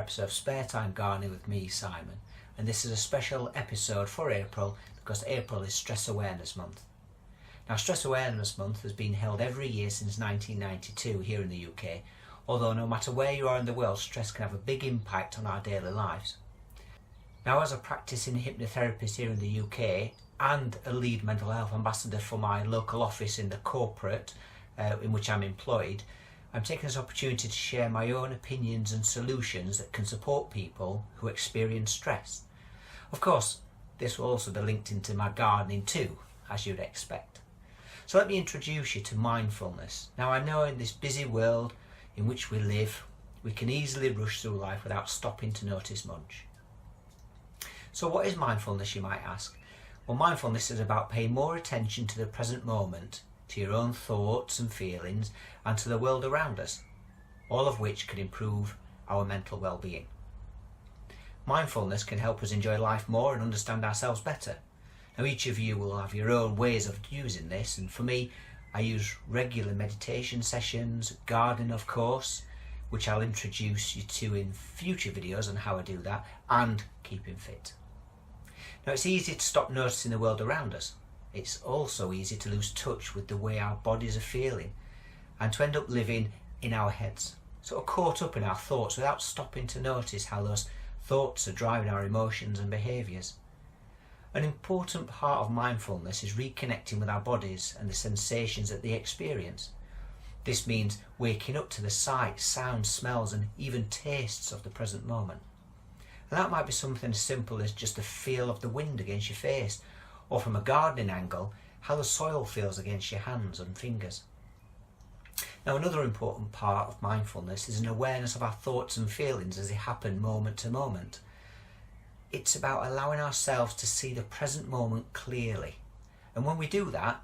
episode of Spare Time Gardening with me, Simon, and this is a special episode for April because April is Stress Awareness Month. Now, Stress Awareness Month has been held every year since 1992 here in the UK, although no matter where you are in the world, stress can have a big impact on our daily lives. Now, as a practising hypnotherapist here in the UK and a lead mental health ambassador for my local office in the corporate in which I'm employed, I'm taking this opportunity to share my own opinions and solutions that can support people who experience stress. Of course, this will also be linked into my gardening too, as you'd expect. So let me introduce you to mindfulness. Now, I know in this busy world in which we live, we can easily rush through life without stopping to notice much. So what is mindfulness, you might ask? Well, mindfulness is about paying more attention to the present moment, to your own thoughts and feelings, and to the world around us, all of which can improve our mental well-being. Mindfulness can help us enjoy life more and understand ourselves better. Now, each of you will have your own ways of using this, and for me, I use regular meditation sessions, gardening of course, which I'll introduce you to in future videos on how I do that, and keeping fit. Now, it's easy to stop noticing the world around us. It's also easy to lose touch with the way our bodies are feeling and to end up living in our heads, sort of caught up in our thoughts without stopping to notice how those thoughts are driving our emotions and behaviours. An important part of mindfulness is reconnecting with our bodies and the sensations that they experience. This means waking up to the sights, sounds, smells and even tastes of the present moment. And that might be something as simple as just the feel of the wind against your face, or from a gardening angle, how the soil feels against your hands and fingers. Now, another important part of mindfulness is an awareness of our thoughts and feelings as they happen moment to moment. It's about allowing ourselves to see the present moment clearly. And when we do that,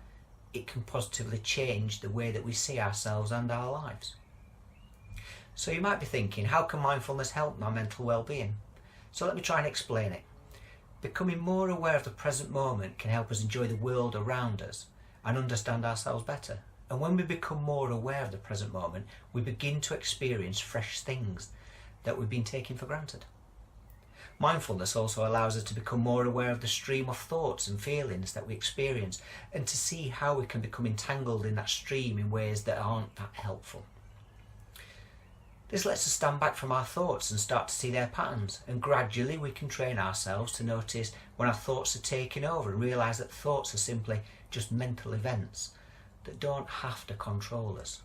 it can positively change the way that we see ourselves and our lives. So you might be thinking, how can mindfulness help my mental well-being? So let me try and explain it. Becoming more aware of the present moment can help us enjoy the world around us and understand ourselves better. And when we become more aware of the present moment, we begin to experience fresh things that we've been taking for granted. Mindfulness also allows us to become more aware of the stream of thoughts and feelings that we experience and to see how we can become entangled in that stream in ways that aren't that helpful. This lets us stand back from our thoughts and start to see their patterns, and gradually we can train ourselves to notice when our thoughts are taking over and realise that thoughts are simply just mental events that don't have to control us.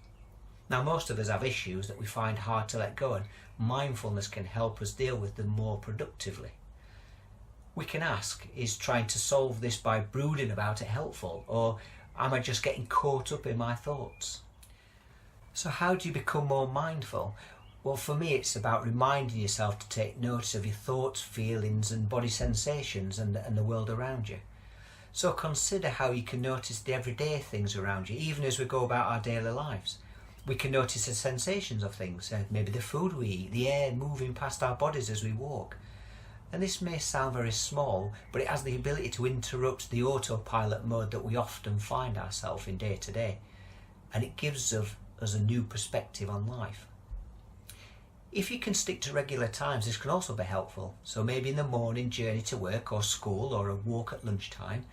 Now, most of us have issues that we find hard to let go, and mindfulness can help us deal with them more productively. We can ask, is trying to solve this by brooding about it helpful, or am I just getting caught up in my thoughts? So how do you become more mindful? Well, for me, it's about reminding yourself to take notice of your thoughts, feelings and body sensations and the world around you. So consider how you can notice the everyday things around you, even as we go about our daily lives. We can notice the sensations of things, maybe the food we eat, the air moving past our bodies as we walk. And this may sound very small, but it has the ability to interrupt the autopilot mode that we often find ourselves in day to day. And it gives us a new perspective on life. If you can stick to regular times, this can also be helpful. So maybe in the morning journey to work or school, or a walk at lunchtime,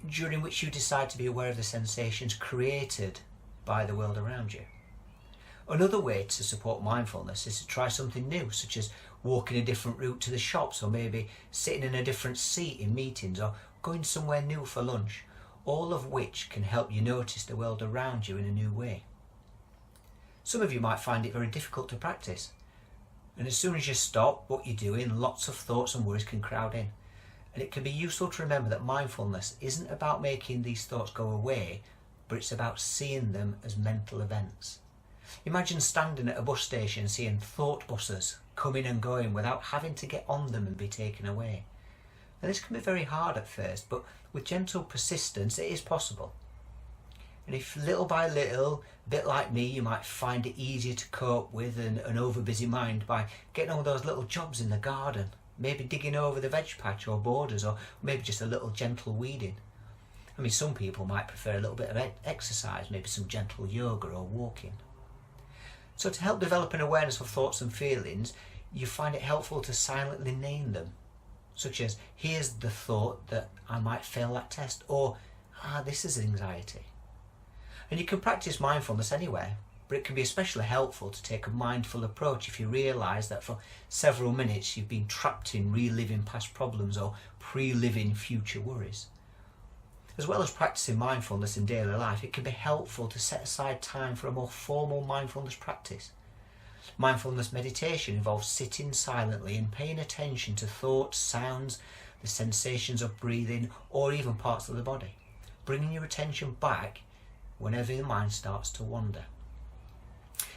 during which you decide to be aware of the sensations created by the world around you. Another way to support mindfulness is to try something new, such as walking a different route to the shops, or maybe sitting in a different seat in meetings, or going somewhere new for lunch, all of which can help you notice the world around you in a new way. Some of you might find it very difficult to practice. And as soon as you stop what you're doing, lots of thoughts and worries can crowd in. And it can be useful to remember that mindfulness isn't about making these thoughts go away, but it's about seeing them as mental events. Imagine standing at a bus station seeing thought buses coming and going without having to get on them and be taken away. And this can be very hard at first, but with gentle persistence it is possible. And if little by little, a bit like me, you might find it easier to cope with an overbusy mind by getting on with those little jobs in the garden, maybe digging over the veg patch or borders, or maybe just a little gentle weeding. I mean, some people might prefer a little bit of exercise, maybe some gentle yoga or walking. So to help develop an awareness of thoughts and feelings, you find it helpful to silently name them, such as, here's the thought that I might fail that test, or this is anxiety. And you can practice mindfulness anywhere, but it can be especially helpful to take a mindful approach if you realise that for several minutes you've been trapped in reliving past problems or pre-living future worries. As well as practicing mindfulness in daily life, it can be helpful to set aside time for a more formal mindfulness practice. Mindfulness meditation involves sitting silently and paying attention to thoughts, sounds, the sensations of breathing, or even parts of the body, bringing your attention back whenever your mind starts to wander.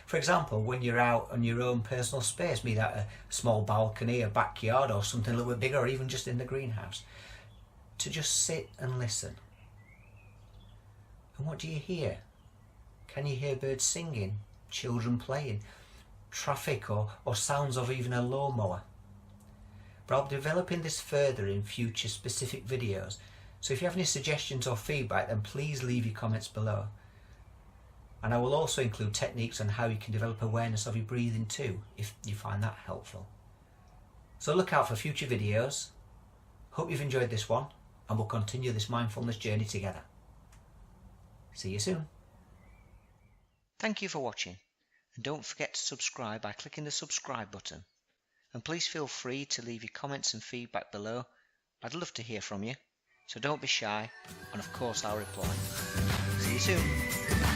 For example, when you're out on your own personal space, be that a small balcony, a backyard, or something a little bit bigger, or even just in the greenhouse, to just sit and listen. And what do you hear? Can you hear birds singing, children playing, traffic, or sounds of even a lawnmower? But I'll be developing this further in future specific videos, so if you have any suggestions or feedback, then please leave your comments below. And I will also include techniques on how you can develop awareness of your breathing too, if you find that helpful. So look out for future videos. Hope you've enjoyed this one, and we'll continue this mindfulness journey together. See you soon. Thank you for watching, and don't forget to subscribe by clicking the subscribe button. And please feel free to leave your comments and feedback below. I'd love to hear from you, so don't be shy, and of course I'll reply. See you soon.